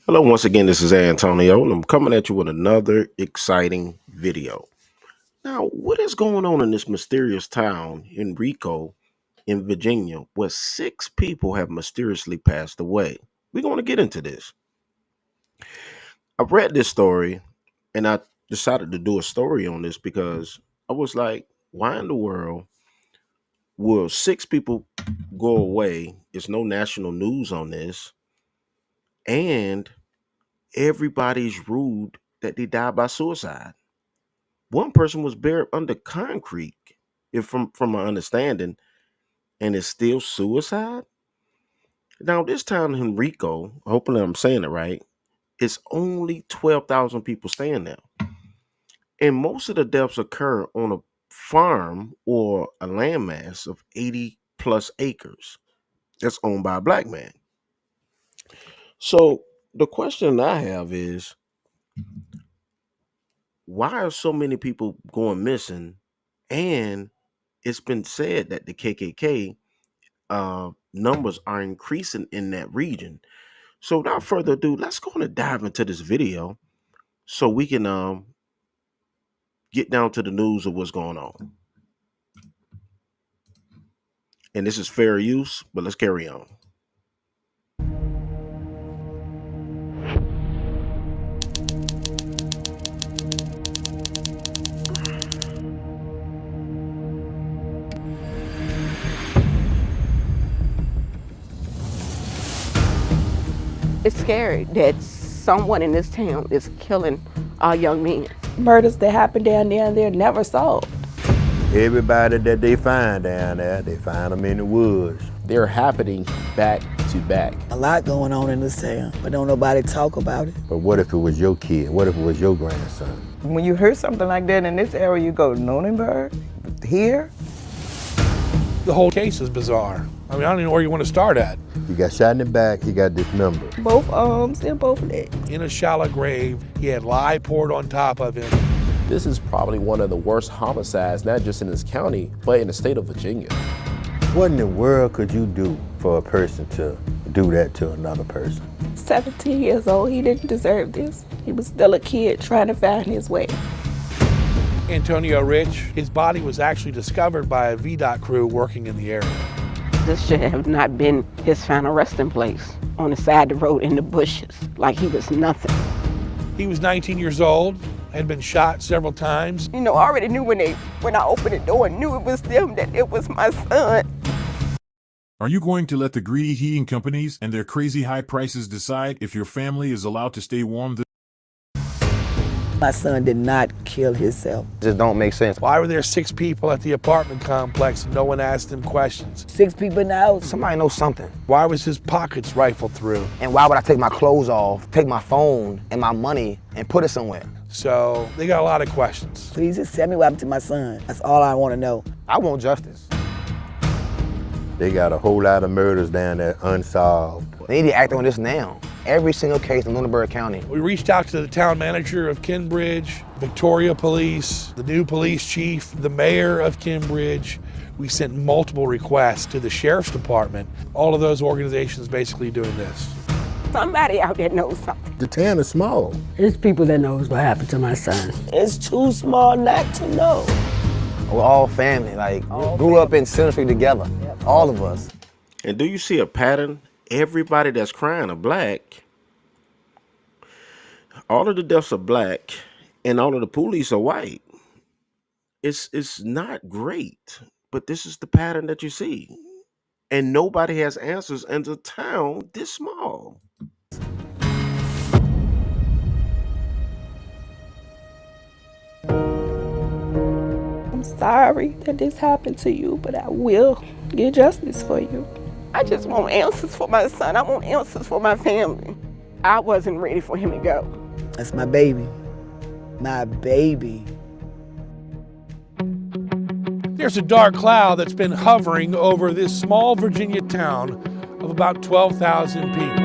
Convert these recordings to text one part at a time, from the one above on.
Hello, once again, this is Antonio, and I'm coming at you with another exciting video. Now, what is going on in this mysterious town, Henrico, in Virginia, where 6 people have mysteriously passed away? We're going to get into this. I read this story, and I decided to do a story on this because I was like, why in the world will 6 people go away? There's no national news on this, and everybody's ruled that they died by suicide. One person was buried under concrete, if from my understanding, and it's still suicide. Now, this town, Henrico, hopefully I'm saying it right, it's only 12,000 people staying there, and most of the deaths occur on a farm or a landmass of 80 plus acres that's owned by a black man. So the question I have is, why are so many people going missing? And it's been said that the KKK numbers are increasing in that region. So without further ado, let's go and dive into this video so we can get down to the news of what's going on. And this is fair use, but let's carry on. It's scary that someone in this town is killing our young men. Murders that happen down there and they're never solved. Everybody that they find down there, they find them in the woods. They're happening back to back. A lot going on in this town, but don't nobody talk about it. But what if it was your kid? What if it was your grandson? When you hear something like that in this area, you go, Lunenburg? Here? The whole case is bizarre. I mean, I don't even know where you want to start at. He got shot in the back, he got this number. Both arms and both legs. In a shallow grave, he had lye poured on top of him. This is probably one of the worst homicides, not just in this county, but in the state of Virginia. What in the world could you do for a person to do that to another person? 17 years old, he didn't deserve this. He was still a kid trying to find his way. Antonio Rich, his body was actually discovered by a VDOT crew working in the area. This should have not been his final resting place, on the side of the road in the bushes, like he was nothing. He was 19 years old, had been shot several times. You know, I already knew when I opened the door, knew it was them, that it was my son. Are you going to let the greedy heating companies and their crazy high prices decide if your family is allowed to stay warm? My son did not kill himself. Just don't make sense. Why were there 6 people at the apartment complex and no one asked him questions? 6 people in the house. Somebody knows something. Why was his pockets rifled through? And why would I take my clothes off, take my phone and my money and put it somewhere? So they got a lot of questions. Please just tell me what happened to my son. That's all I want to know. I want justice. They got a whole lot of murders down there unsolved. They need to act on this now. Every single case in Lunenburg County. We reached out to the town manager of Kinbridge, Victoria Police, the new police chief, the mayor of Kinbridge. We sent multiple requests to the sheriff's department. All of those organizations basically doing this. Somebody out there knows something. The town is small. It's people that knows what happened to my son. It's too small not to know. We're all family, grew up in Center Street together, all of us. And do you see a pattern? Everybody that's crying are black. All of the deaths are black, and all of the police are white. It's not great, but this is the pattern that you see. And nobody has answers in a town this small. I'm sorry that this happened to you, but I will get justice for you. I just want answers for my son. I want answers for my family. I wasn't ready for him to go. That's my baby. My baby. There's a dark cloud that's been hovering over this small Virginia town of about 12,000 people.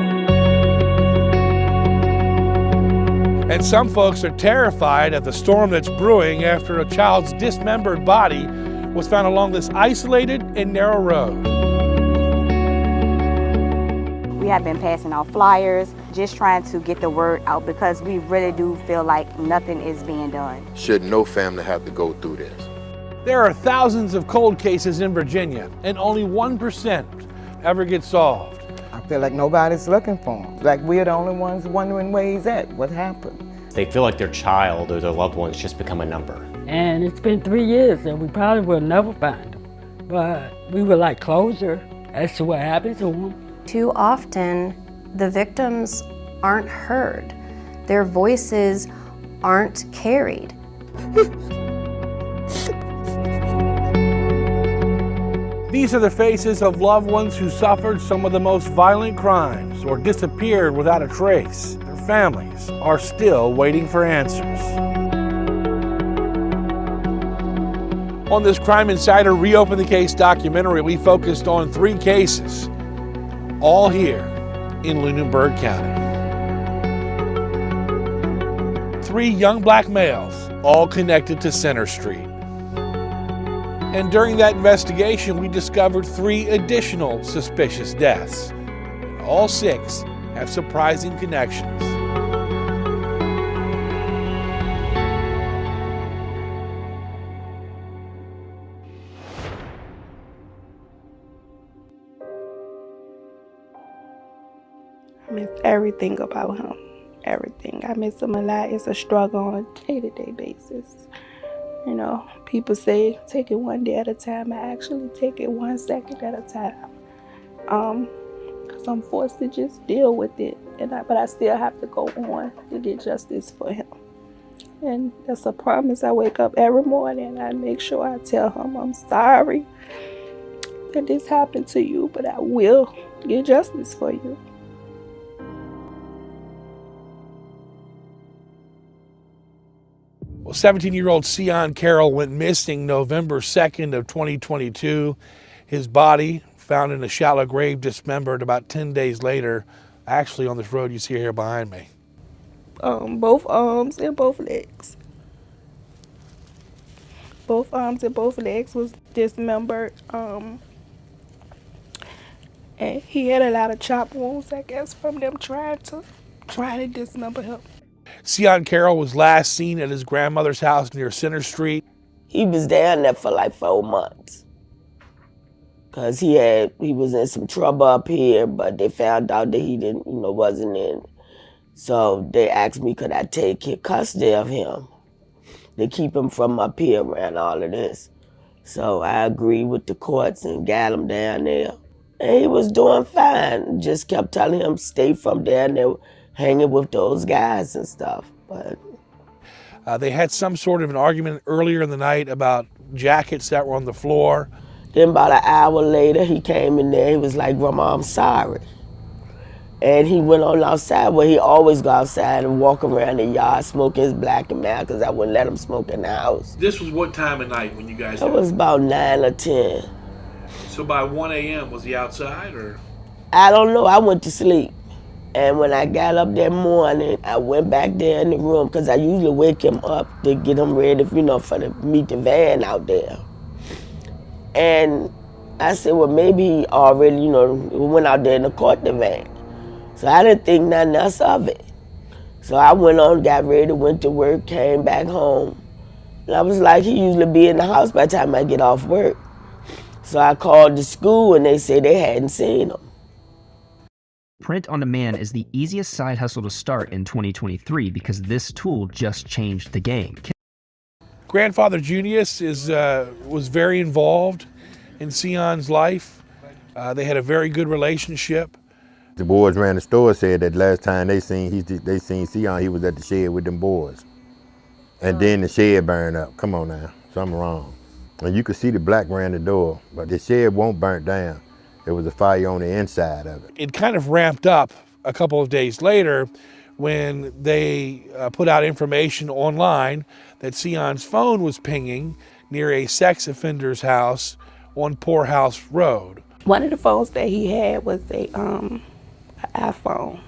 And some folks are terrified at the storm that's brewing after a child's dismembered body was found along this isolated and narrow road. We have been passing out flyers, just trying to get the word out because we really do feel like nothing is being done. Should no family have to go through this? There are thousands of cold cases in Virginia, and only 1% ever get solved. I feel like nobody's looking for him. Like we're the only ones wondering where he's at, what happened. They feel like their child or their loved one's just become a number. And it's been 3 years and we probably will never find him. But we would like closure as to what happened to him. Too often, the victims aren't heard. Their voices aren't carried. These are the faces of loved ones who suffered some of the most violent crimes or disappeared without a trace. Their families are still waiting for answers. On this Crime Insider Reopen the Case documentary, we focused on 3 cases, all here in Lunenburg County. 3 young black males, all connected to Center Street. And during that investigation, we discovered 3 additional suspicious deaths. All 6 have surprising connections. I miss everything about him. Everything. I miss him a lot. It's a struggle on a day-to-day basis. You know, people say take it one day at a time. I actually take it 1 second at a time. Because I'm forced to just deal with it. But I still have to go on to get justice for him. And that's a promise. I wake up every morning and I make sure I tell him I'm sorry that this happened to you, but I will get justice for you. Well, 17-year-old Seon Carroll went missing November 2nd of 2022. His body found in a shallow grave, dismembered about 10 days later, actually on this road you see here behind me. Both arms and both legs. Both arms and both legs was dismembered. And he had a lot of chop wounds, I guess, from them trying to dismember him. Cion Carroll was last seen at his grandmother's house near Center Street. He was down there for like 4 months. Cause he was in some trouble up here, but they found out that he wasn't in. So they asked me could I take custody of him to keep him from up here around all of this. So I agreed with the courts and got him down there. And he was doing fine. Just kept telling him stay from down there, hanging with those guys and stuff. But they had some sort of an argument earlier in the night about jackets that were on the floor. Then about an hour later, he came in there. He was like, "Grandma, I'm sorry." And he went on outside where he always go outside and walk around the yard smoking his black and mild because I wouldn't let him smoke in the house. This was what time of night when you guys It was about 9 or 10. So by 1 a.m. was he outside or? I don't know. I went to sleep. And when I got up that morning, I went back there in the room because I usually wake him up to get him ready, for to meet the van out there. And I said, well, maybe he already, went out there and caught the van. So I didn't think nothing else of it. So I went on, got ready, went to work, came back home. And I was like, he usually be in the house by the time I get off work. So I called the school and they said they hadn't seen him. Print on demand is the easiest side hustle to start in 2023 because this tool just changed the game. Grandfather Junius was very involved in Seon's life. They had a very good relationship. The boys ran the store said that last time they seen Seon, he was at the shed with them boys. And then the shed burned up. Come on now, something wrong. And you could see the black ran the door, but the shed won't burn down. There was a fire on the inside of it. It kind of ramped up a couple of days later when they put out information online that Seon's phone was pinging near a sex offender's house on Poorhouse Road. One of the phones that he had was an iPhone,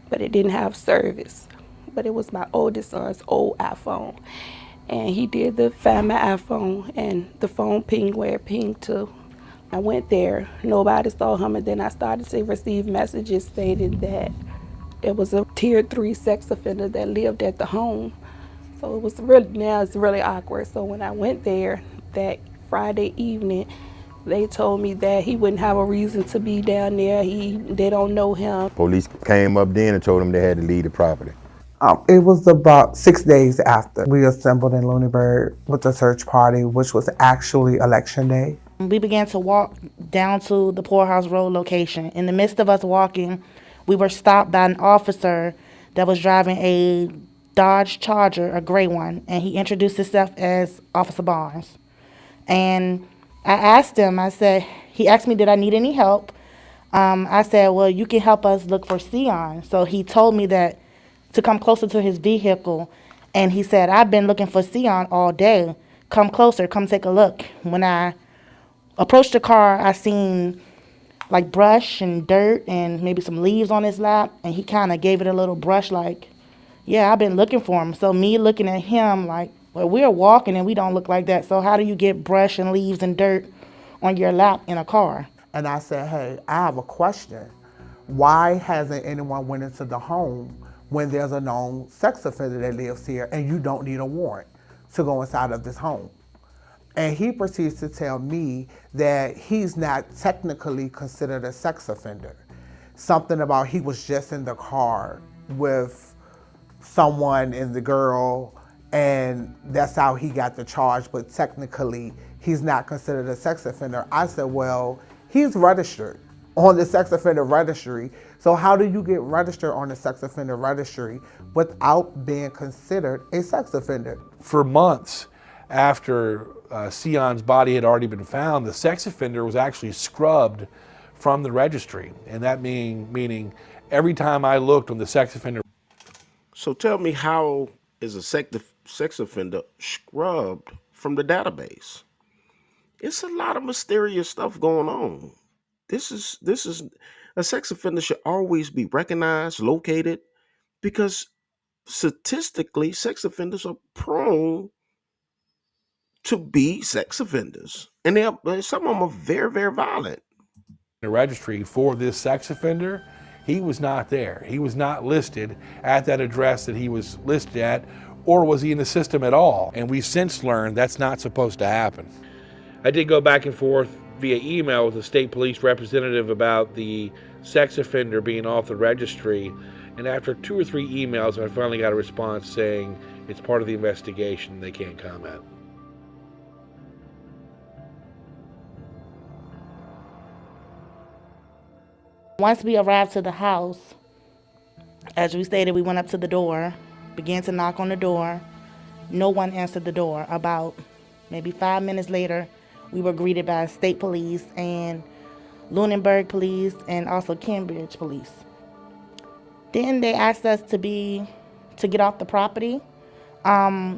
but it didn't have service. But it was my oldest son's old iPhone. And he did find my iPhone, and the phone pinged where it pinged to I went there, nobody saw him, and then I started to receive messages stating that it was a tier 3 sex offender that lived at the home. So it was really, now it's really awkward. So when I went there that Friday evening, they told me that he wouldn't have a reason to be down there. They don't know him. Police came up then and told them they had to leave the property. It was about 6 days after we assembled in Lunenburg with the search party, which was actually election day. We began to walk down to the Poorhouse Road location. In the midst of us walking, we were stopped by an officer that was driving a Dodge Charger, a gray one, and he introduced himself as Officer Barnes. And I asked him, he asked me, did I need any help? I said, well, you can help us look for Seon. So he told me that to come closer to his vehicle, and he said, I've been looking for Seon all day. Come closer, come take a look. When I approached the car, I seen like brush and dirt and maybe some leaves on his lap, and he kind of gave it a little brush like, yeah, I've been looking for him. So me looking at him like, well, we're walking and we don't look like that, so how do you get brush and leaves and dirt on your lap in a car? And I said, hey, I have a question. Why hasn't anyone went into the home when there's a known sex offender that lives here and you don't need a warrant to go inside of this home? And he proceeds to tell me that he's not technically considered a sex offender. Something about he was just in the car with someone and the girl, and that's how he got the charge, but technically he's not considered a sex offender. I said, well, he's registered on the sex offender registry, so how do you get registered on the sex offender registry without being considered a sex offender? For months after Seon's body had already been found, the sex offender was actually scrubbed from the registry, and that meaning every time I looked on the sex offender. So tell me, how is a sex offender scrubbed from the database? It's a lot of mysterious stuff going on. This is a sex offender should always be recognized, located, because statistically, sex offenders are prone to be sex offenders, and some of them are very, very violent. The registry for this sex offender, he was not there. He was not listed at that address that he was listed at, or was he in the system at all? And we've since learned that's not supposed to happen. I did go back and forth via email with the state police representative about the sex offender being off the registry, and after 2 or 3 emails, I finally got a response saying it's part of the investigation, they can't comment. Once we arrived to the house, as we stated, we went up to the door, began to knock on the door. No one answered the door. About maybe 5 minutes later, we were greeted by state police and Lunenburg police and also Cambridge police. Then they asked us to get off the property.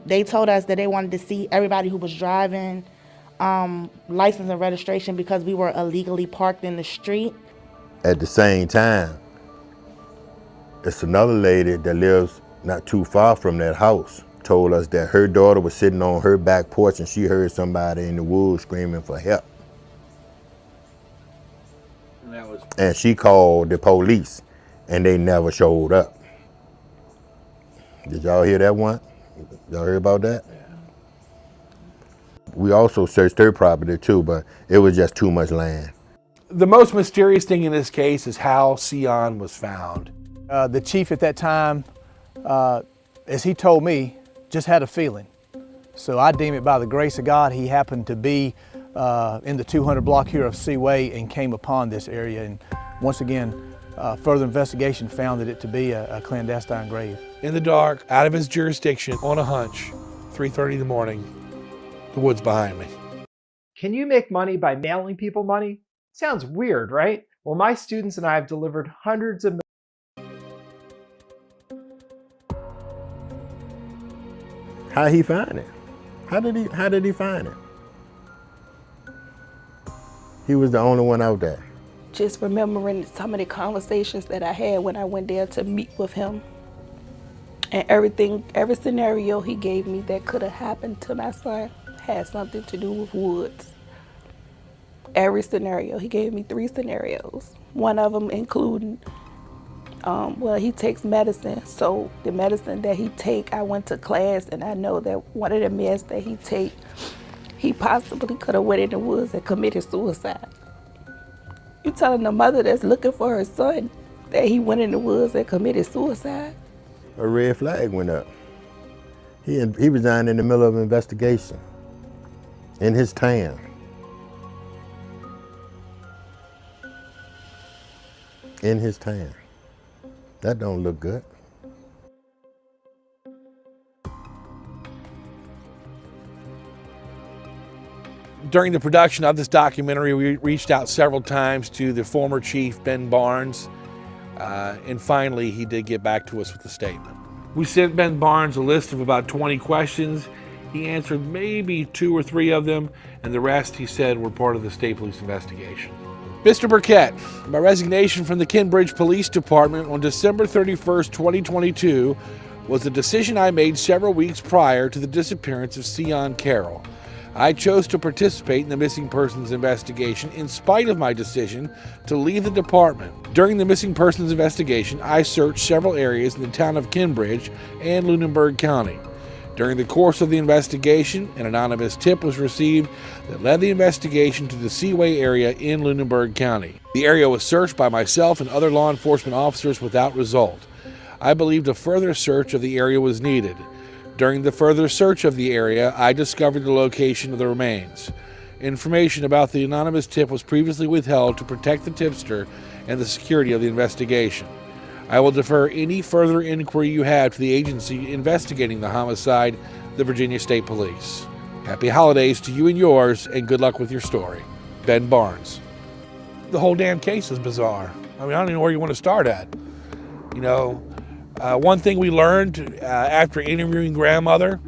They told us that they wanted to see everybody who was driving, license and registration, because we were illegally parked in the street. At the same time, it's another lady that lives not too far from that house told us that her daughter was sitting on her back porch and she heard somebody in the woods screaming for help. And she called the police and they never showed up. Did y'all hear that one? Y'all heard about that? Yeah. We also searched her property too, but it was just too much land. The most mysterious thing in this case is how Seon was found. The chief at that time, as he told me, just had a feeling. So I deem it by the grace of God, he happened to be in the 200 block here of Seaway and came upon this area. And once again, further investigation found it to be a clandestine grave. In the dark, out of his jurisdiction, on a hunch, 3:30 in the morning, the woods behind me. Can you make money by mailing people money? Sounds weird, right? Well, my students and I have delivered hundreds of How he find it? How did he find it? He was the only one out there. Just remembering some of the conversations that I had when I went there to meet with him. And every scenario he gave me that could have happened to my son had something to do with woods. every scenario. He gave me 3 scenarios. One of them including, he takes medicine. So the medicine that he take, I went to class and I know that one of the meds that he take, he possibly could have went in the woods and committed suicide. You telling the mother that's looking for her son that he went in the woods and committed suicide? A red flag went up. He resigned in the middle of an investigation in his town. In his town. That don't look good. During the production of this documentary, we reached out several times to the former chief, Ben Barnes, and finally he did get back to us with a statement. We sent Ben Barnes a list of about 20 questions. He answered maybe 2 or 3 of them, and the rest, he said, were part of the state police investigation. Mr. Burkett, my resignation from the Cambridge Police Department on December 31st, 2022 was a decision I made several weeks prior to the disappearance of Seon Carroll. I chose to participate in the missing persons investigation in spite of my decision to leave the department. During the missing persons investigation, I searched several areas in the town of Cambridge and Lunenburg County. During the course of the investigation, an anonymous tip was received that led the investigation to the Seaway area in Lunenburg County. The area was searched by myself and other law enforcement officers without result. I believed a further search of the area was needed. During the further search of the area, I discovered the location of the remains. Information about the anonymous tip was previously withheld to protect the tipster and the security of the investigation. I will defer any further inquiry you have to the agency investigating the homicide, the Virginia State Police. Happy holidays to you and yours, and good luck with your story. Ben Barnes. The whole damn case is bizarre. I mean, I don't even know where you want to start at. You know, one thing we learned after interviewing grandmother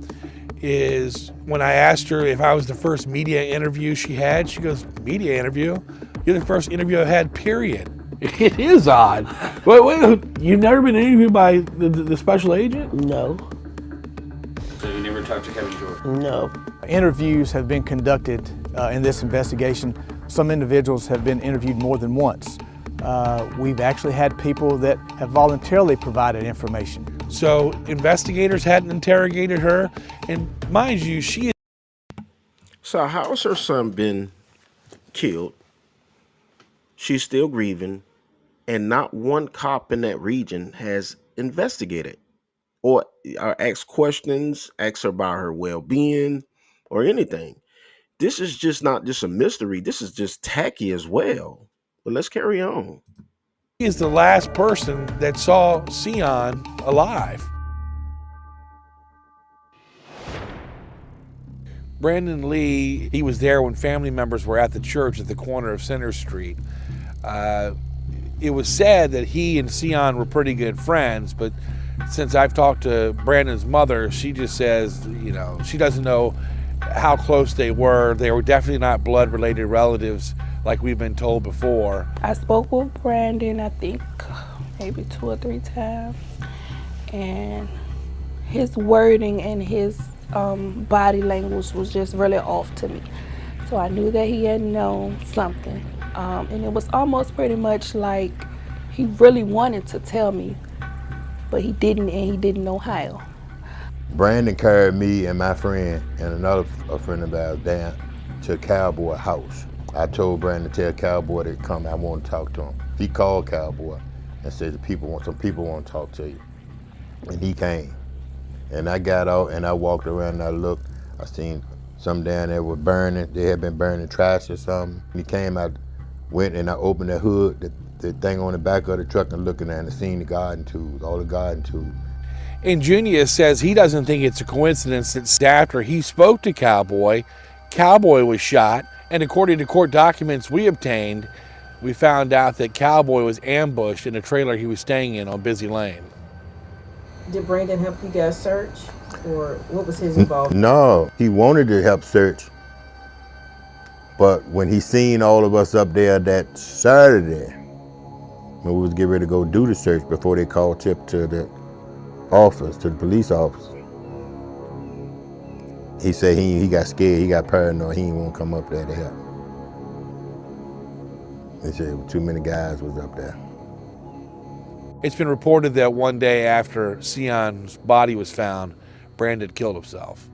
is when I asked her if I was the first media interview she had, she goes, media interview? You're the first interview I've had, period. It is odd. Wait, you've never been interviewed by the special agent? No. So you never talked to Kevin Jordan? No. Interviews have been conducted in this investigation. Some individuals have been interviewed more than once. We've actually had people that have voluntarily provided information. So investigators hadn't interrogated her, and mind you, she is. So how's her son been killed? She's still grieving, and not one cop in that region has investigated or asked questions, asked her about her well-being or anything. This is just not just a mystery. This is just tacky as well. But let's carry on. He is the last person that saw Seon alive. Brandon Lee, he was there when family members were at the church at the corner of Center Street. It was said that he and Seon were pretty good friends, but since I've talked to Brandon's mother, she just says, you know, she doesn't know how close they were. They were definitely not blood-related relatives like we've been told before. I spoke with Brandon, I think, maybe 2 or 3 times, and his wording and his body language was just really off to me. So I knew that he had known something. And it was almost pretty much like he really wanted to tell me, but he didn't, and he didn't know how. Brandon carried me and my friend and another friend of ours down to a Cowboy house. I told Brandon to tell Cowboy to come, I want to talk to him. He called Cowboy and said some people want to talk to you. And he came. And I got out and I walked around and I looked. I seen some down there were burning. They had been burning trash or something. He came out, went and I opened the hood, the thing on the back of the truck, and looking at it and seen the garden tools, all the garden tools. And Junius says he doesn't think it's a coincidence that after he spoke to Cowboy, Cowboy was shot, and according to court documents we obtained, we found out that Cowboy was ambushed in a trailer he was staying in on Busy Lane. Did Brandon help you guys search, or what was his involvement? No, he wanted to help search, but when he seen all of us up there that Saturday, when we was getting ready to go do the search before they called tip to the office, to the police office, he said he got scared, he got paranoid, he didn't want to come up there to help. They said too many guys was up there. It's been reported that one day after Sion's body was found, Brandon killed himself.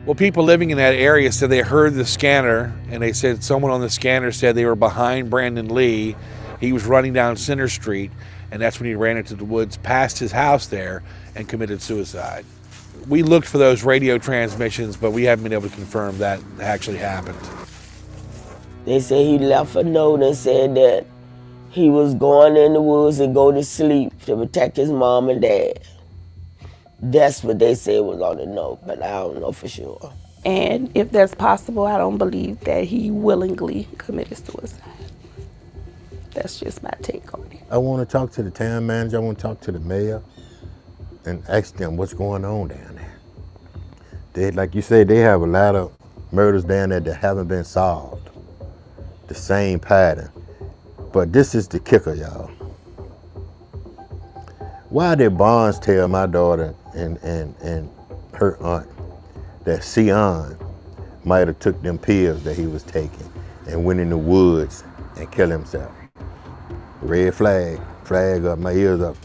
Well, people living in that area said they heard the scanner, and they said someone on the scanner said they were behind Brandon Lee. He was running down Center Street, and that's when he ran into the woods past his house there and committed suicide. We looked for those radio transmissions, but we haven't been able to confirm that actually happened. They say he left a note and said that he was going in the woods and go to sleep to protect his mom and dad. That's what they said was on the note, but I don't know for sure. And if that's possible, I don't believe that he willingly committed suicide. That's just my take on it. I want to talk to the town manager, I want to talk to the mayor and ask them what's going on down there. They, like you said, they have a lot of murders down there that haven't been solved. The same pattern. But this is the kicker, y'all. Why did Barnes tell my daughter and her aunt that Seon might have took them pills that he was taking and went in the woods and killed himself? Red flag, flag up, my ears up.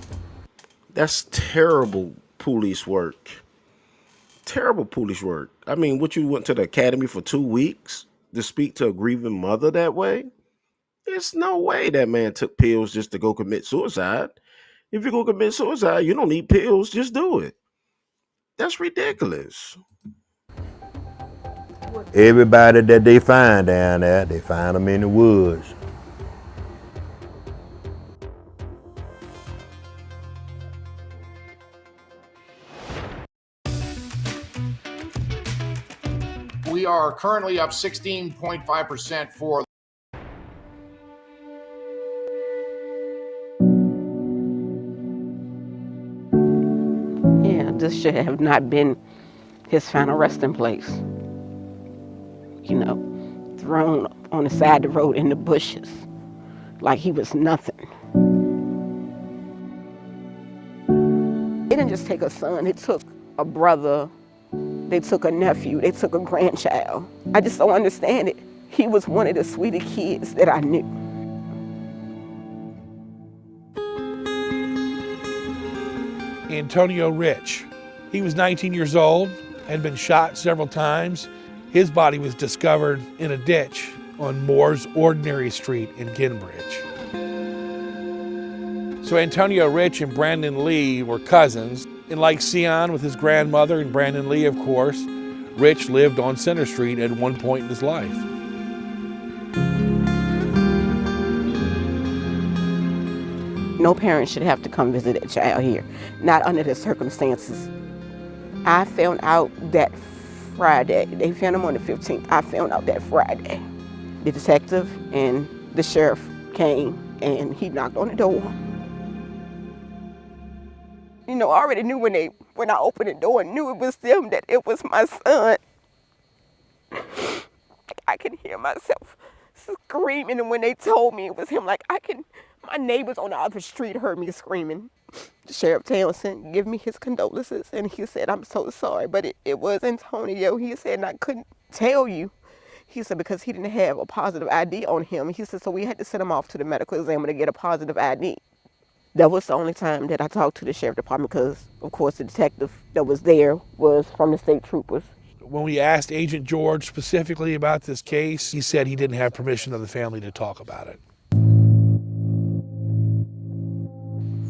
That's terrible police work. Terrible police work. I mean, what, you went to the academy for 2 weeks to speak to a grieving mother that way? There's no way that man took pills just to go commit suicide. If you're going to commit suicide, you don't need pills, just do it. That's ridiculous. Everybody that they find down there, they find them in the woods. We are currently up 16.5% for This should have not been his final resting place. You know, thrown on the side of the road in the bushes like he was nothing. They didn't just take a son, they took a brother, they took a nephew, they took a grandchild. I just don't understand it. He was one of the sweetest kids that I knew. Antonio Rich. He was 19 years old, had been shot several times. His body was discovered in a ditch on Moore's Ordinary Street in Kinbridge. So Antonio Rich and Brandon Lee were cousins. And like Seon with his grandmother and Brandon Lee, of course, Rich lived on Center Street at one point in his life. No parent should have to come visit a child here, not under the circumstances. I found out that Friday. They found him on the 15th. I found out that Friday. The detective and the sheriff came and he knocked on the door. You know, I already knew when I opened the door, knew it was them, that it was my son. I could hear myself screaming, and when they told me it was him, my neighbors on the other street heard me screaming. Sheriff Townsend gave me his condolences, and he said, "I'm so sorry, but it was Antonio." He said, "And I couldn't tell you." He said, because he didn't have a positive ID on him. He said, so we had to send him off to the medical examiner to get a positive ID. That was the only time that I talked to the sheriff department because, of course, the detective that was there was from the state troopers. When we asked Agent George specifically about this case, he said he didn't have permission of the family to talk about it.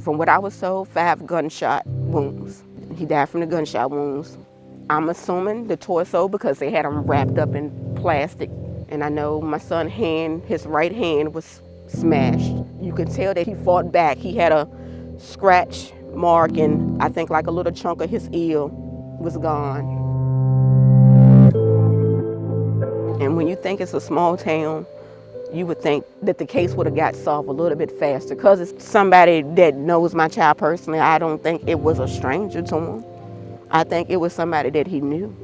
From what I was told, 5 gunshot wounds. He died from the gunshot wounds. I'm assuming the torso because they had him wrapped up in plastic. And I know my son's hand, his right hand was smashed. You could tell that he fought back. He had a scratch mark and I think like a little chunk of his ear was gone. And when you think it's a small town, you would think that the case would have got solved a little bit faster. Because it's somebody that knows my child personally, I don't think it was a stranger to him. I think it was somebody that he knew.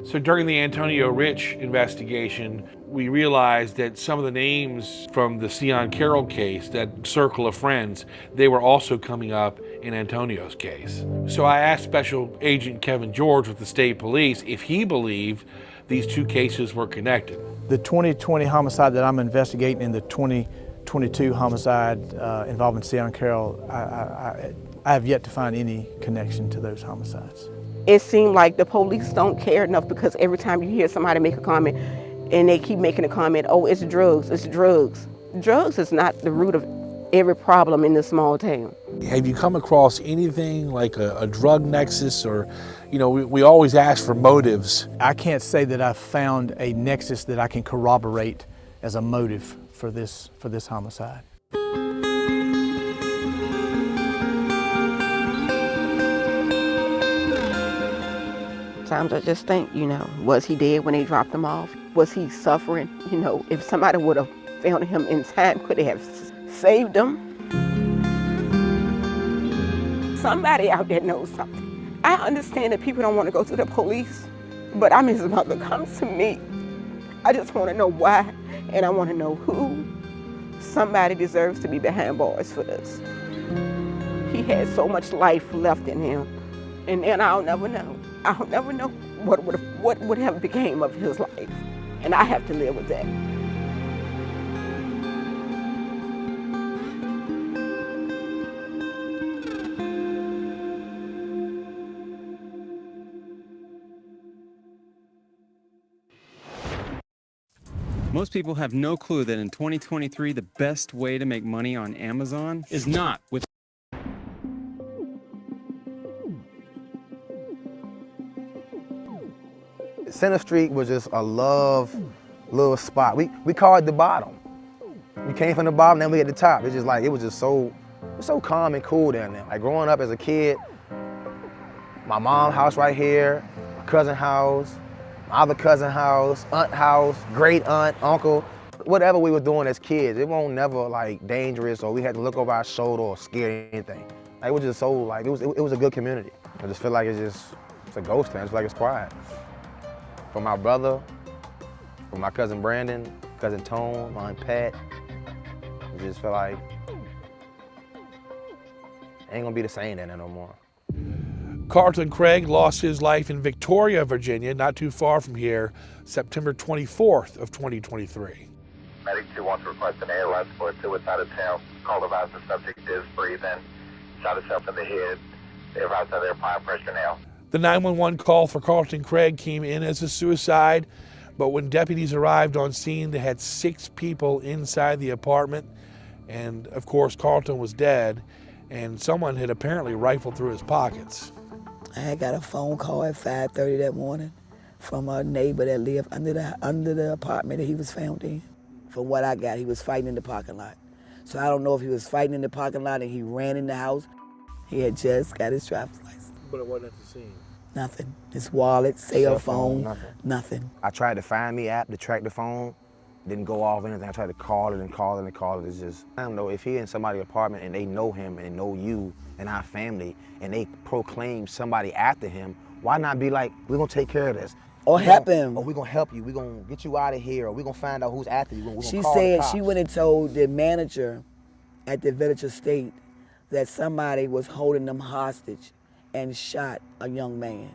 So during the Antonio Rich investigation, we realized that some of the names from the Seon Carroll case, that circle of friends, they were also coming up in Antonio's case. So I asked Special Agent Kevin George with the state police if he believed these two cases were connected. The 2020 homicide that I'm investigating and the 2022 homicide involving Cion Carroll, I have yet to find any connection to those homicides. It seemed like the police don't care enough, because every time you hear somebody make a comment and they keep making a comment, oh, it's drugs, it's drugs. Drugs is not the root of every problem in this small town. Have you come across anything like a drug nexus, or, you know, we always ask for motives. I can't say that I've found a nexus that I can corroborate as a motive for this homicide. Sometimes I just think, you know, was he dead when they dropped him off? Was he suffering? You know, if somebody would have found him in time, could they have saved him? Somebody out there knows something. I understand that people don't want to go to the police, but I'm his mother. Come to me. I just want to know why, and I want to know who. Somebody deserves to be behind bars for this. He had so much life left in him, and I'll never know. I'll never know what would have became of his life, and I have to live with that. Most people have no clue that in 2023, the best way to make money on Amazon is not with Center Street was just a love little spot. We called it the bottom. We came from the bottom, then we at the top. It's just like, it was just so calm and cool down there. Like growing up as a kid, my mom's house right here, my cousin's house, my other cousin's house, aunt house, great aunt, uncle, whatever we were doing as kids, it won't never like dangerous or we had to look over our shoulder or scared or anything. Like, it was just so like, it was a good community. I just feel like it's a ghost town. It's like it's quiet. For my brother, for my cousin Brandon, cousin Tone, my aunt Pat, I just feel like it ain't gonna be the same down there no more. Carlton Craig lost his life in Victoria, Virginia, not too far from here, September 24th of 2023. Medic 2 wants to request an ALS for a suicide attempt. Call advised the subject is breathing, shot himself in the head. They advised that they're applying pressure now. The 911 call for Carlton Craig came in as a suicide, but when deputies arrived on scene, they had 6 people inside the apartment, and of course Carlton was dead, and someone had apparently rifled through his pockets. I had got a phone call at 5:30 that morning from a neighbor that lived under the apartment that he was found in. From what I got, he was fighting in the parking lot. So I don't know if he was fighting in the parking lot and he ran in the house. He had just got his driver's license. But it wasn't at the scene. Nothing. His wallet, cell phone, nothing. I tried to find me app to track the phone, didn't go off anything. I tried to call it and call it and call it. It's just, I don't know, if he in somebody's apartment and they know him and know you and our family and they proclaim somebody after him, why not be like, we're gonna take care of this. Or help him. Or we're gonna help you, we're gonna get you out of here, or we're gonna find out who's after you. She said she went and told the manager at the Village Estate that somebody was holding them hostage and shot a young man.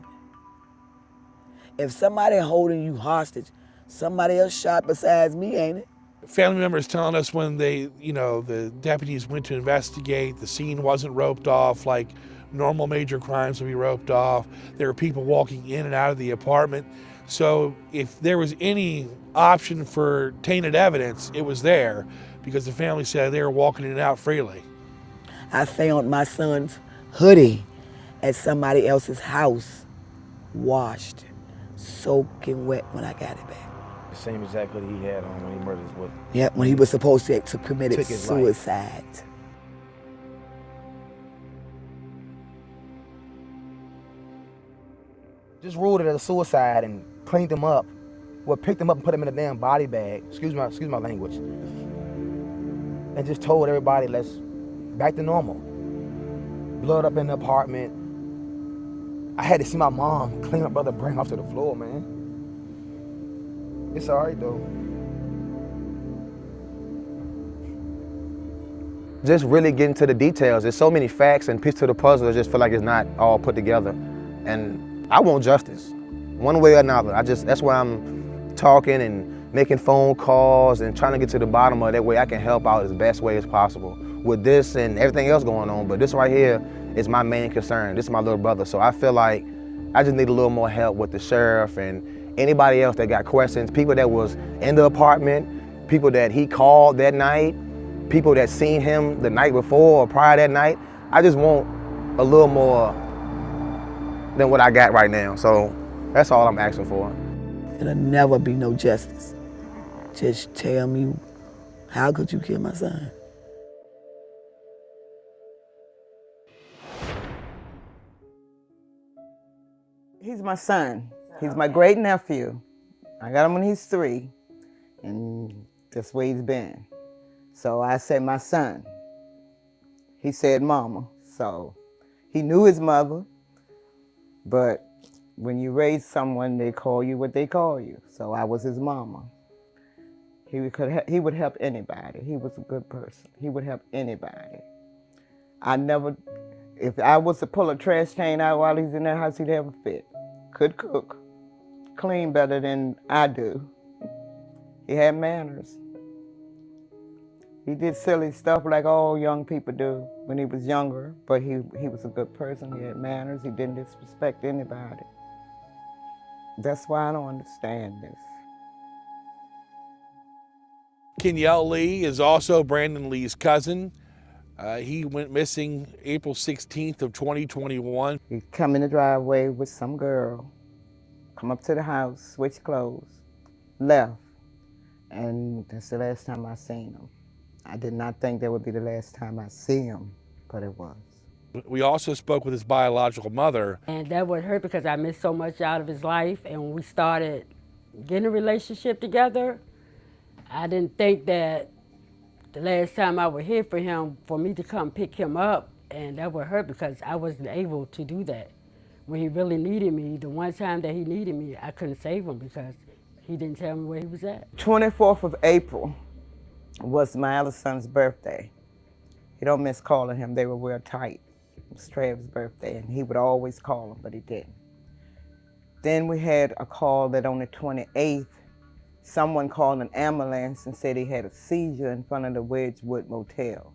If somebody holding you hostage, somebody else shot besides me, ain't it? Family members telling us when they, the deputies went to investigate, the scene wasn't roped off like normal major crimes would be roped off. There were people walking in and out of the apartment. So if there was any option for tainted evidence, it was there because the family said they were walking in and out freely. I found my son's hoodie at somebody else's house, washed, soaking wet when I got it back. The same exact hoodie he had on when he murdered his wife. Yeah, when he was supposed to commit suicide. Just ruled it as a suicide and cleaned him up. Well, picked him up and put him in a damn body bag. Excuse my language. And just told everybody, let's back to normal. Blood up in the apartment. I had to see my mom clean my brother brain off to the floor, man. It's all right though. Just really getting to the details. There's so many facts and pieces to the puzzle. I just feel like it's not all put together. And I want justice, one way or another. That's why I'm talking and making phone calls and trying to get to the bottom of it. That way I can help out as best way as possible with this and everything else going on. But this right here is my main concern. This is my little brother. So I feel like I just need a little more help with the sheriff and anybody else that got questions, people that was in the apartment, people that he called that night, people that seen him the night before or prior that night. I just want a little more than what I got right now. So that's all I'm asking for. It'll never be no justice. Just tell me, how could you kill my son? He's my son. He's my great nephew. I got him when he's 3, and that's where he's been. So I said my son. He said mama. So he knew his mother, but when you raise someone, they call you what they call you. So I was his mama. He would help anybody. He was a good person. He would help anybody. If I was to pull a trash can out while he's in that house, he'd have a fit. Could cook, clean better than I do. He had manners. He did silly stuff like all young people do when he was younger, but he was a good person. He had manners. He didn't disrespect anybody. That's why I don't understand this. Kenyel Lee is also Brandon Lee's cousin. He went missing April 16th of 2021. He come in the driveway with some girl, come up to the house, switch clothes, left, and that's the last time I seen him. I did not think that would be the last time I see him, but it was. We also spoke with his biological mother. And that would hurt because I missed so much out of his life, and when we started getting a relationship together, I didn't think that the last time I would hear from him, for me to come pick him up, and that would hurt because I wasn't able to do that. When he really needed me, the one time that he needed me, I couldn't save him because he didn't tell me where he was at. 24th of April was my other son's birthday. He don't miss calling him. They were real tight. It was Trav's birthday, and he would always call him, but he didn't. Then we had a call that on the 28th, someone called an ambulance and said he had a seizure in front of the Wedgwood Motel.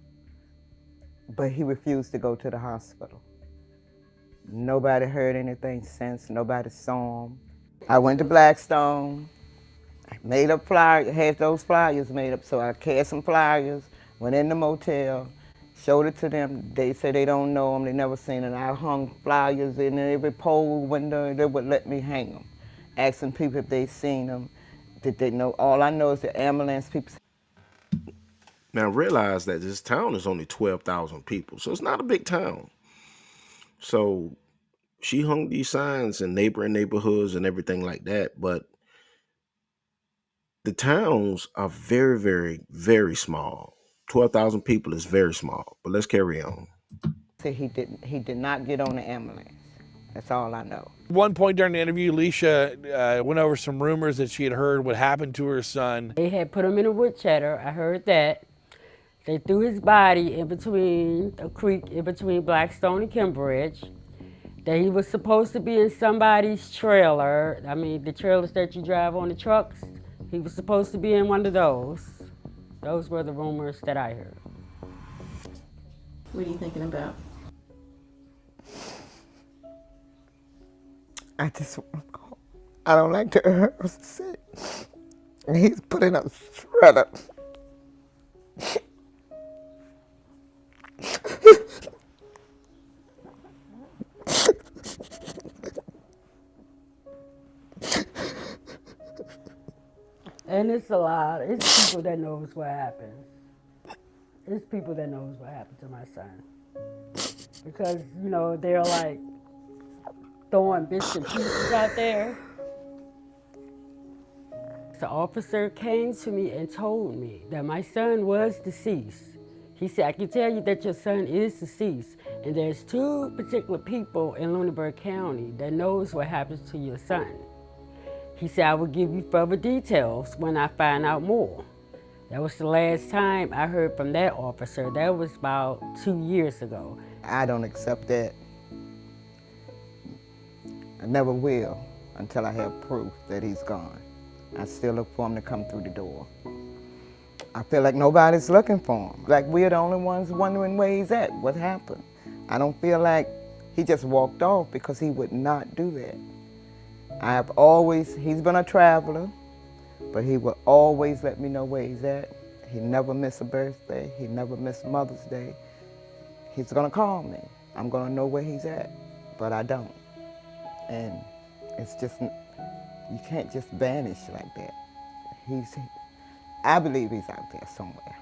But he refused to go to the hospital. Nobody heard anything since, nobody saw him. I went to Blackstone, made up flyers, had those flyers made up, so I cast some flyers, went in the motel, showed it to them. They said they don't know him, they never seen him. I hung flyers in every pole window, they would let me hang them, asking people if they seen him. Did they know? All I know is the ambulance people. Now realize that this town is only 12,000 people, so it's not a big town. So she hung these signs in neighboring neighborhoods and everything like that, but the towns are very, very, very small. 12,000 people is very small, but let's carry on. He did not get on the ambulance. That's all I know. At one point during the interview, Leisha went over some rumors that she had heard what happened to her son. They had put him in a wood chatter. I heard that. They threw his body in between a creek, in between Blackstone and Cambridge. That he was supposed to be in somebody's trailer. I mean, the trailers that you drive on the trucks. He was supposed to be in one of those. Those were the rumors that I heard. What are you thinking about? I don't like to hear her say. He's putting a shredder. And it's a lot. It's people that knows what happened. It's people that knows what happened to my son. Because, you know, they're like throwing bits and pieces out there. The officer came to me and told me that my son was deceased. He said, I can tell you that your son is deceased, and there's 2 particular people in Lunenburg County that knows what happens to your son. He said, I will give you further details when I find out more. That was the last time I heard from that officer. That was about 2 years ago. I don't accept that. I never will until I have proof that he's gone. I still look for him to come through the door. I feel like nobody's looking for him. Like we're the only ones wondering where he's at, what happened. I don't feel like he just walked off because he would not do that. He's been a traveler, but he will always let me know where he's at. He never missed a birthday. He never missed Mother's Day. He's gonna call me. I'm gonna know where he's at, but I don't. And it's just, you can't just vanish like that. I believe he's out there somewhere.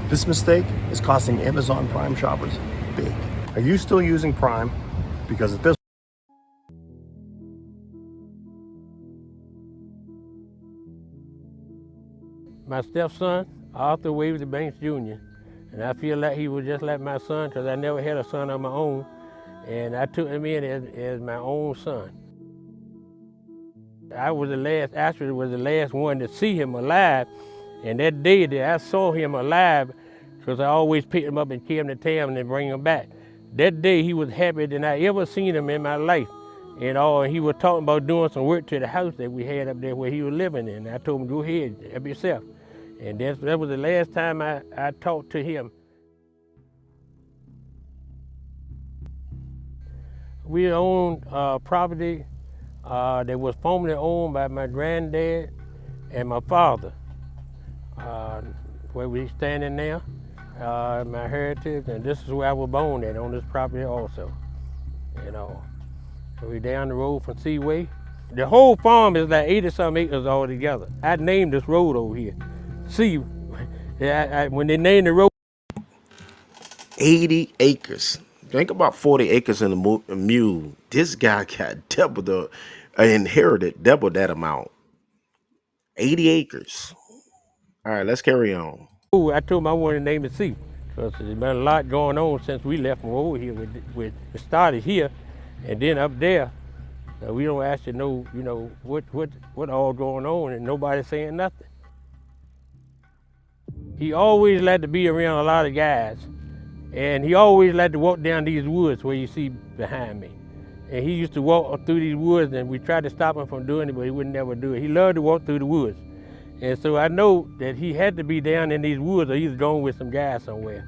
This mistake is costing Amazon Prime shoppers big. Are you still using Prime? Because at this My stepson, Arthur Waverly Banks Jr., and I feel like he was just like my son because I never had a son of my own, and I took him in as my own son. I was the last one to see him alive, and that day that I saw him alive, because I always pick him up and carry him to town and bring him back. That day he was happier than I ever seen him in my life. And he was talking about doing some work to the house that we had up there where he was living in. I told him, go ahead, help yourself. And that was the last time I talked to him. We owned property that was formerly owned by my granddad and my father, where we standing now, my heritage, and this is where I was born at, on this property also. We down the road from Seaway. The whole farm is like 80-some acres all together. I named this road over here. See, when they named the road. 80 acres. Think about 40 acres in a mule. This guy got inherited double that amount. 80 acres. All right, let's carry on. I told him I wanted to name it C, because there's been a lot going on since we left from over here. We started here, and then up there. We don't actually know, what all going on, and nobody's saying nothing. He always liked to be around a lot of guys, and he always liked to walk down these woods where you see behind me. And he used to walk through these woods, and we tried to stop him from doing it, but he would never do it. He loved to walk through the woods. And so I know that he had to be down in these woods, or he's going with some guys somewhere.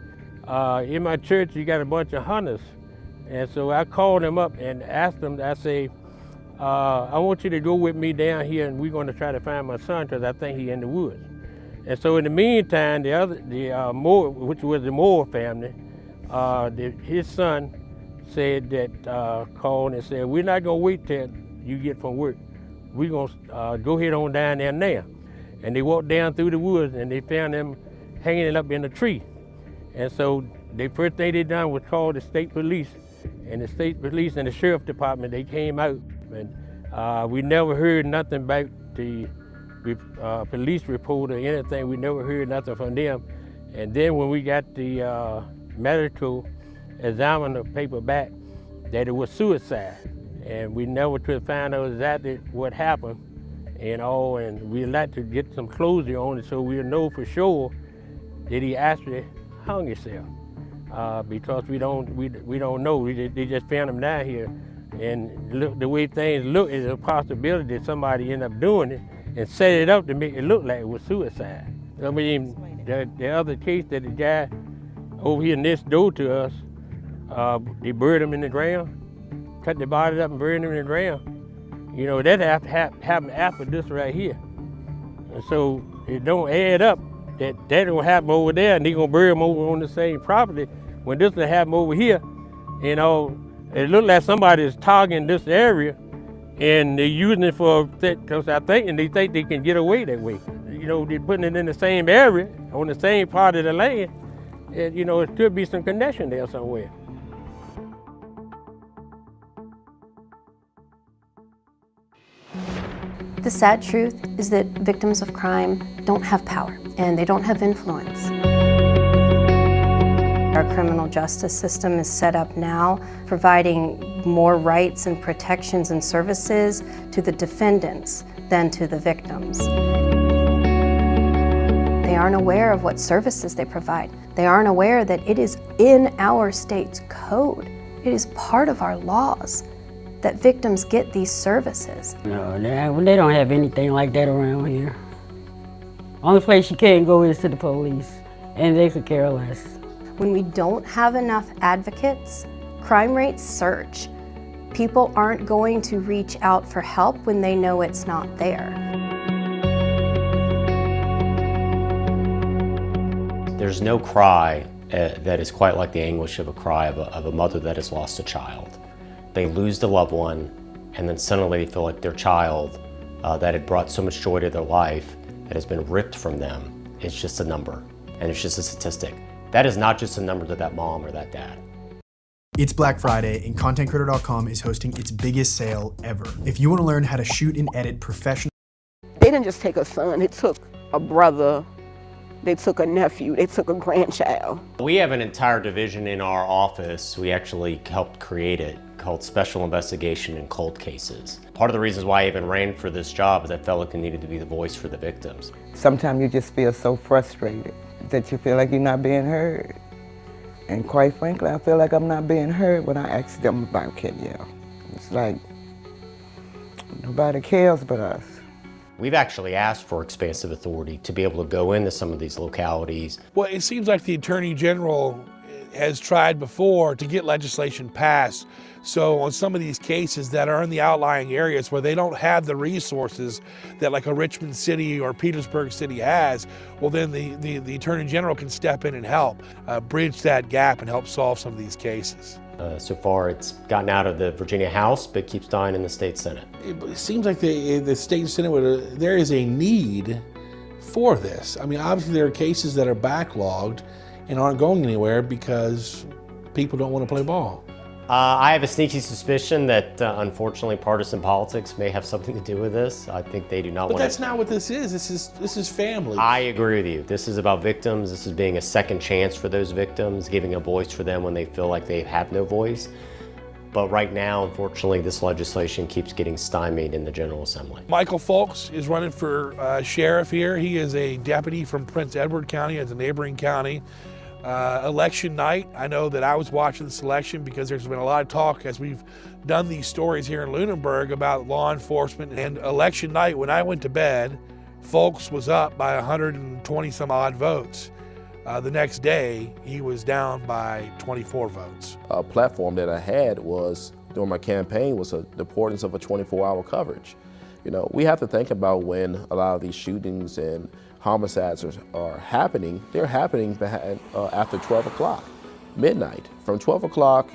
In my church, you got a bunch of hunters. And so I called him up and asked him, I say, I want you to go with me down here, and we're going to try to find my son, because I think he's in the woods. And so in the meantime, which was the Moore family, his son said that, called and said, we're not going to wait till you get from work. We're going to go ahead on down there now. And they walked down through the woods, and they found him hanging up in a tree. And so the first thing they done was call the state police. And the state police and the sheriff department, they came out. And we never heard nothing about the police report or anything. We never heard nothing from them. And then when we got the medical examiner paper back, that it was suicide. And we never could find out exactly what happened and we'd like to get some closure on it so we'll know for sure that he actually hung himself. Because we don't know. They just found him down here. And look, the way things look, is a possibility that somebody ended up doing it and set it up to make it look like it was suicide. I mean, the other case that the guy over here next door to us, they buried him in the ground, cut the body up and buried him in the ground. That happened after this right here. And so it don't add up that don't happen over there and they're gonna bury him over on the same property when this will happen over here. It looked like somebody is targeting this area and they're using it because they think they can get away that way. They're putting it in the same area, on the same part of the land. And, it could be some connection there somewhere. The sad truth is that victims of crime don't have power and they don't have influence. Our criminal justice system is set up now, providing more rights and protections and services to the defendants than to the victims. They aren't aware of what services they provide. They aren't aware that it is in our state's code. It is part of our laws that victims get these services. No, they don't have anything like that around here. Only place you can't go is to the police, and they could care less. When we don't have enough advocates, crime rates surge. People aren't going to reach out for help when they know it's not there. There's no cry that is quite like the anguish of a cry of a mother that has lost a child. They lose the loved one, and then suddenly they feel like their child that had brought so much joy to their life that has been ripped from them is just a number, and it's just a statistic. That is not just a number to that mom or that dad. It's Black Friday, and ContentCreator.com is hosting its biggest sale ever. If you want to learn how to shoot and edit professional... They didn't just take a son, they took a brother, they took a nephew, they took a grandchild. We have an entire division in our office. We actually helped create it, called Special Investigation in Cold Cases. Part of the reasons why I even ran for this job is I felt like I needed to be the voice for the victims. Sometimes you just feel so frustrated that you feel like you're not being heard. And quite frankly, I feel like I'm not being heard when I ask them about Kenyel. It's like, nobody cares but us. We've actually asked for expansive authority to be able to go into some of these localities. Well, it seems like the Attorney General has tried before to get legislation passed. So on some of these cases that are in the outlying areas where they don't have the resources that like a Richmond City or Petersburg City has, well then the Attorney General can step in and help bridge that gap and help solve some of these cases. So far it's gotten out of the Virginia House, but keeps dying in the state Senate. It seems like the state Senate, there is a need for this. I mean, obviously there are cases that are backlogged and aren't going anywhere because people don't want to play ball. I have a sneaky suspicion that unfortunately partisan politics may have something to do with this. I think they do not want to. But that's not what this is. This is family. I agree with you. This is about victims. This is being a second chance for those victims, giving a voice for them when they feel like they have no voice. But right now, unfortunately, this legislation keeps getting stymied in the General Assembly. Michael Folks is running for sheriff here. He is a deputy from Prince Edward County, as a neighboring county. Election night, I know that I was watching this election because there's been a lot of talk as we've done these stories here in Lunenburg about law enforcement. And election night, when I went to bed, Folks was up by 120 some odd votes. The next day, he was down by 24 votes. A platform that I had was, during my campaign, was the importance of a 24-hour coverage. You know, we have to think about when a lot of these shootings and homicides are happening. They're happening after 12 o'clock, midnight. From 12 o'clock,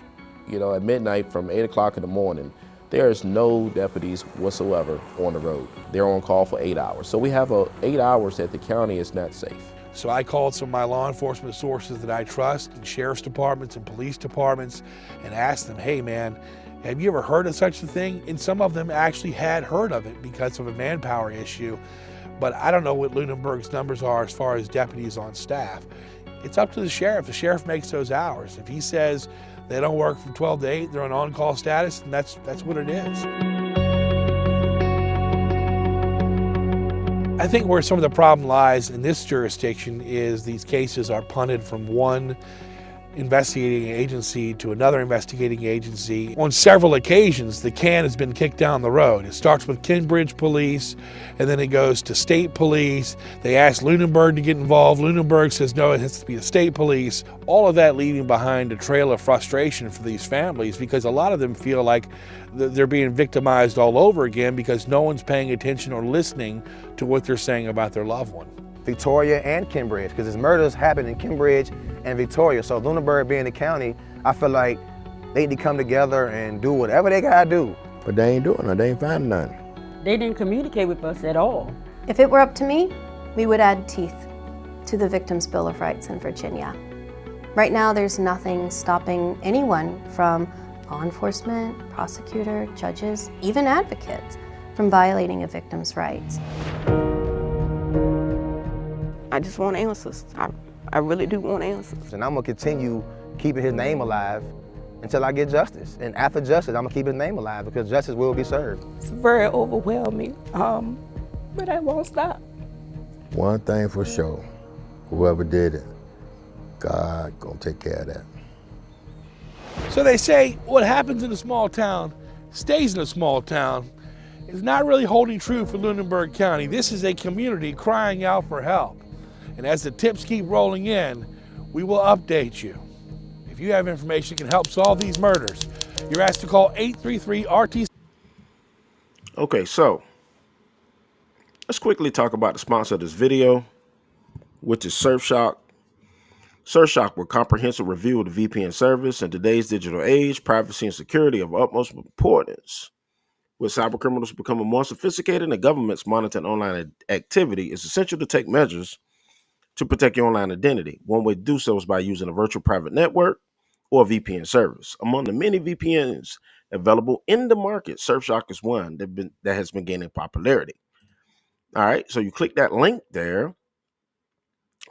you know, at midnight, from 8 o'clock in the morning, there is no deputies whatsoever on the road. They're on call for 8 hours. So we have 8 hours that the county is not safe. So I called some of my law enforcement sources that I trust, and sheriff's departments and police departments, and asked them, hey man, have you ever heard of such a thing? And some of them actually had heard of it because of a manpower issue. But I don't know what Lunenburg's numbers are as far as deputies on staff. It's up to the sheriff. The sheriff makes those hours. If he says they don't work from 12 to 8, they're on on-call status, and that's what it is. I think where some of the problem lies in this jurisdiction is these cases are punted from one investigating agency to another investigating agency. On several occasions, the can has been kicked down the road. It starts with Cambridge Police, and then it goes to state police. They ask Lunenburg to get involved. Lunenburg says, no, it has to be the state police. All of that leaving behind a trail of frustration for these families because a lot of them feel like they're being victimized all over again because no one's paying attention or listening to what they're saying about their loved one. Victoria and Cambridge, because his murders happened in Cambridge and Victoria. So Lunenburg being the county, I feel like they need to come together and do whatever they gotta do. But they ain't doing it, they ain't finding none. They didn't communicate with us at all. If it were up to me, we would add teeth to the Victims' Bill of Rights in Virginia. Right now, there's nothing stopping anyone from law enforcement, prosecutor, judges, even advocates from violating a victim's rights. I just want answers. I really do want answers. And I'm gonna continue keeping his name alive until I get justice. And after justice, I'm gonna keep his name alive because justice will be served. It's very overwhelming, but I won't stop. One thing for sure, whoever did it, God gonna take care of that. So they say what happens in a small town stays in a small town. It's not really holding true for Lunenburg County. This is a community crying out for help. And as the tips keep rolling in, we will update you. If you have information that can help solve these murders, you're asked to call 833-RT. Okay, so let's quickly talk about the sponsor of this video, which is Surfshock. Surfshock, with comprehensive review of the VPN service. In today's digital age, privacy and security are of utmost importance. With cybercriminals becoming more sophisticated and the government's monitoring online activity, it's essential to take measures to protect your online identity. One way to do so is by using a virtual private network or a VPN service. Among the many VPNs available in the market, Surfshock is one that has been gaining popularity. All right, so you click that link there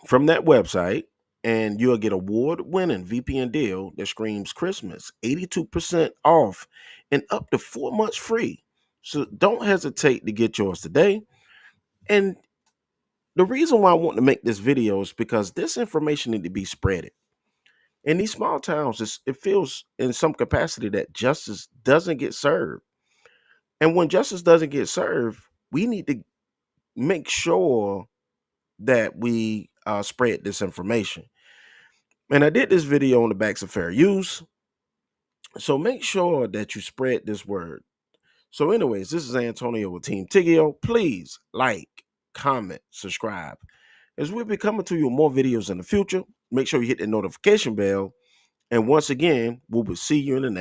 from that website, and you'll get award-winning VPN deal that screams Christmas, 82% off, and up to 4 months free. So don't hesitate to get yours today. And the reason why I want to make this video is because this information needs to be spreaded. In these small towns, it feels in some capacity that justice doesn't get served. And when justice doesn't get served, we need to make sure that we spread this information. And I did this video on the backs of fair use. So make sure that you spread this word. So anyways, this is Antonio with Team Tiggio. Please like, comment, subscribe. As we'll be coming to you with more videos in the future, make sure you hit the notification bell. And once again, we will see you in the next